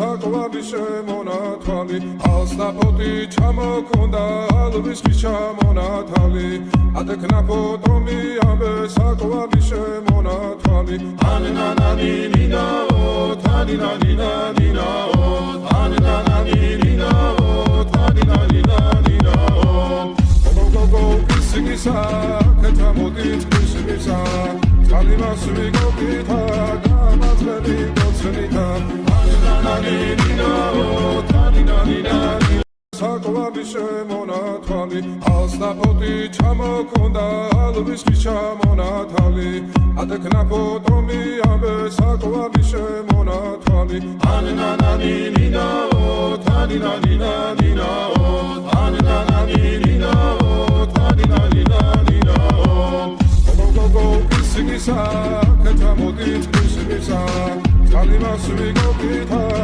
საკვარი შემონათვალი ალსნაფოთი ჩამოქონდა ალვისხის ჩამონათალი ადექნა ფოტომი ამბე საკვარი შემონათვალი ანანანინინაო თანინანინანინაო ანანანინინაო თანინანინანინაო გოგოგო ისგისა კეთამოდით ისგისა Alimas we go kita, gamas we go cenita. Ananina, taninanina. Sakwa bishemonatali, alsnapoti chamokonda, alviski chamonatali. Adekna potomi ambe sakwa bishemonatali. Ananina, taninanina, ananina, taninanina. Sigisa, ketamodit, sigisa, alimas we go kita.